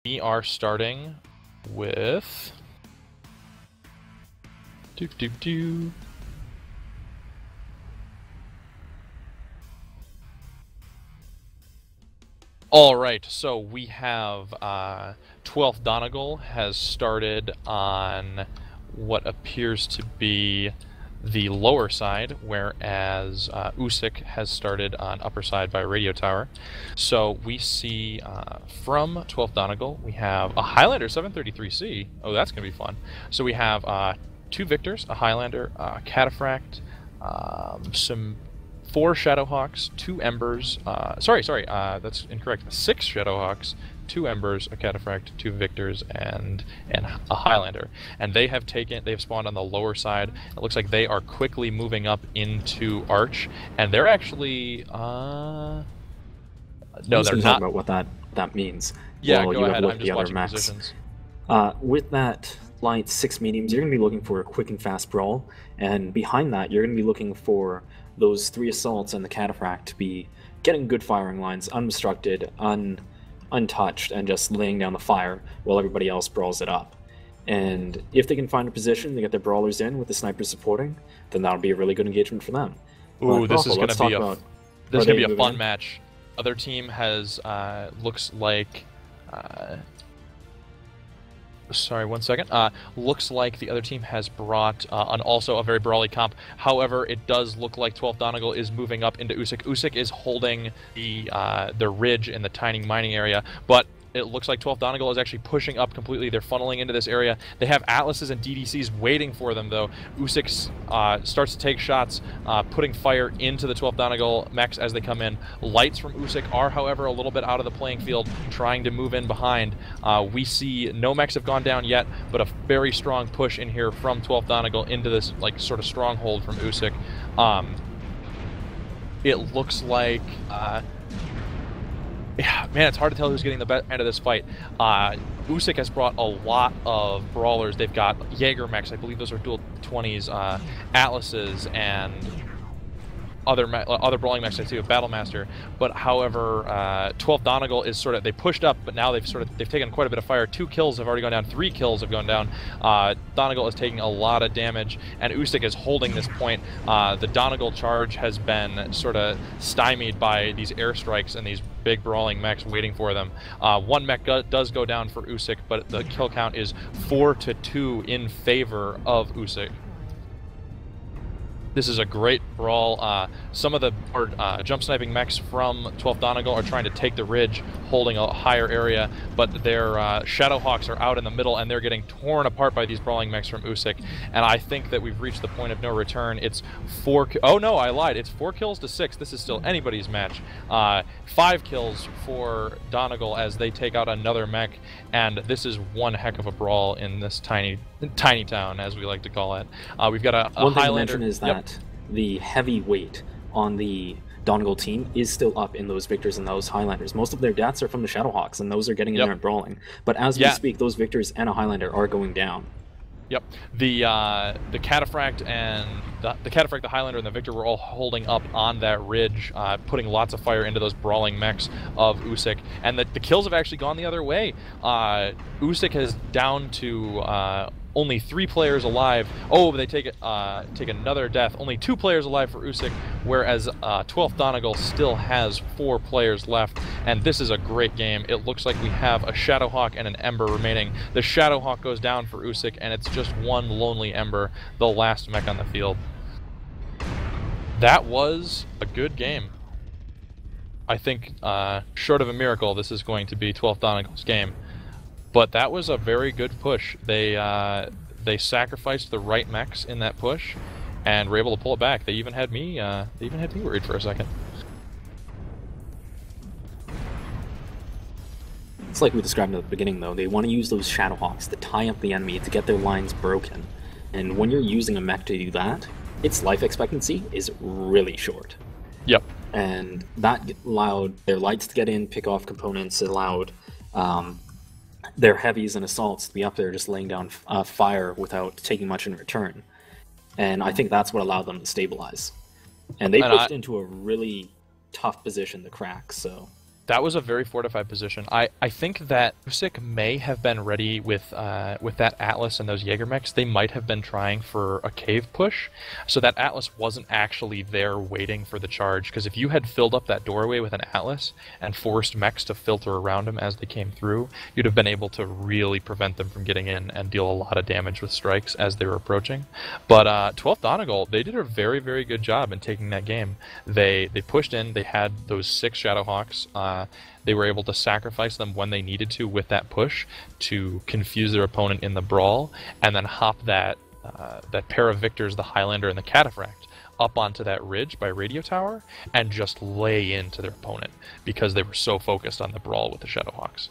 We are starting with... Alright, so we have 12th Donegal has started on what appears to be the lower side, whereas Oosik has started on upper side by radio tower. So we see from 12th Donegal, we have a Highlander 733C. Oh, that's going to be fun. So we have 2 Victors, a Highlander, a Cataphract, some 4 Shadowhawks, 2 Embers, sorry, that's incorrect, 6 Shadowhawks, 2 Embers, a Cataphract, 2 Victors, and a Highlander. And they have spawned on the lower side. It looks like they are quickly moving up into Arch, and they're actually, no, they're not. Talk about what that means. Yeah, well, go ahead, I'm just watching positions. With that light 6 mediums, you're going to be looking for a quick and fast brawl, and behind that, you're going to be looking for those 3 assaults and the Cataphract to be getting good firing lines, unobstructed, untouched, and just laying down the fire while everybody else brawls it up. And if they can find a position to get their brawlers in with the snipers supporting, then that'll be a really good engagement for them. Ooh, this is going to be a fun match. Other team has looks like. Sorry, one second. Looks like the other team has brought also a very brawly comp. However, it does look like 12th Donegal is moving up into Oosik. Oosik is holding the ridge in the tiny mining area, but it looks like 12th Donegal is actually pushing up completely. They're funneling into this area. They have Atlases and DDCs waiting for them, though. Oosik starts to take shots, putting fire into the 12th Donegal mechs as they come in. Lights from Oosik are, however, a little bit out of the playing field, trying to move in behind. We see no mechs have gone down yet, but a very strong push in here from 12th Donegal into this sort of stronghold from Oosik. It looks like... yeah, man, it's hard to tell who's getting the end of this fight. Oosik has brought a lot of brawlers. They've got Jaeger mechs, I believe those are dual 20s, Atlases, and other brawling mechs too, Battlemaster. But however, 12th Donegal is they pushed up, but now they've taken quite a bit of fire. 2 kills have already gone down, 3 kills have gone down. Donegal is taking a lot of damage, and Oosik is holding this point. The Donegal charge has been sort of stymied by these airstrikes and these big brawling mechs waiting for them. 1 mech does go down for Oosik, but the kill count is 4-2 in favor of Oosik. This is a great brawl. Some of the jump sniping mechs from 12th Donegal are trying to take the ridge, holding a higher area, but their Shadowhawks are out in the middle, and they're getting torn apart by these brawling mechs from Oosik. And I think that we've reached the point of no return. It's 4... Oh no, I lied. It's 4 kills to 6. This is still anybody's match. 5 kills for Donegal as they take out another mech, and this is one heck of a brawl in this tiny town, as we like to call it. We've got a One thing Highlander. to mention is that the heavy weight on the Donegal team is still up in those Victors and those Highlanders. Most of their deaths are from the Shadowhawks, and those are getting in there and brawling. But as we speak, those Victors and a Highlander are going down. Yep. The Cataphract and the Cataphract, the Highlander, and the Victor were all holding up on that ridge, putting lots of fire into those brawling mechs of Oosik. And the kills have actually gone the other way. Oosik is down to only 3 players alive. Oh, they take another death. Only 2 players alive for Oosik, whereas 12th Donegal still has 4 players left. And this is a great game. It looks like we have a Shadowhawk and an Ember remaining. The Shadowhawk goes down for Oosik, and it's just one lonely Ember, the last mech on the field. That was a good game. I think, short of a miracle, this is going to be 12th Donegal's game. But that was a very good push. They sacrificed the right mechs in that push, and were able to pull it back. They even had me worried for a second. It's like we described at the beginning, though. They want to use those Shadowhawks to tie up the enemy to get their lines broken. And when you're using a mech to do that, its life expectancy is really short. Yep. And that allowed their lights to get in, pick off components. It allowed their heavies and assaults to be up there just laying down fire without taking much in return. And I think that's what allowed them to stabilize. And they pushed into a really tough position to crack, so... That was a very fortified position. I think that Oosik may have been ready with that Atlas and those Jägermechs. They might have been trying for a cave push, so that Atlas wasn't actually there waiting for the charge. Because if you had filled up that doorway with an Atlas and forced mechs to filter around them as they came through, you'd have been able to really prevent them from getting in and deal a lot of damage with strikes as they were approaching. But 12th Donegal, they did a very, very good job in taking that game. They pushed in. They had those 6 Shadowhawks. They were able to sacrifice them when they needed to with that push to confuse their opponent in the brawl, and then hop that pair of victors, the Highlander and the Cataphract, up onto that ridge by Radio Tower and just lay into their opponent because they were so focused on the brawl with the Shadowhawks.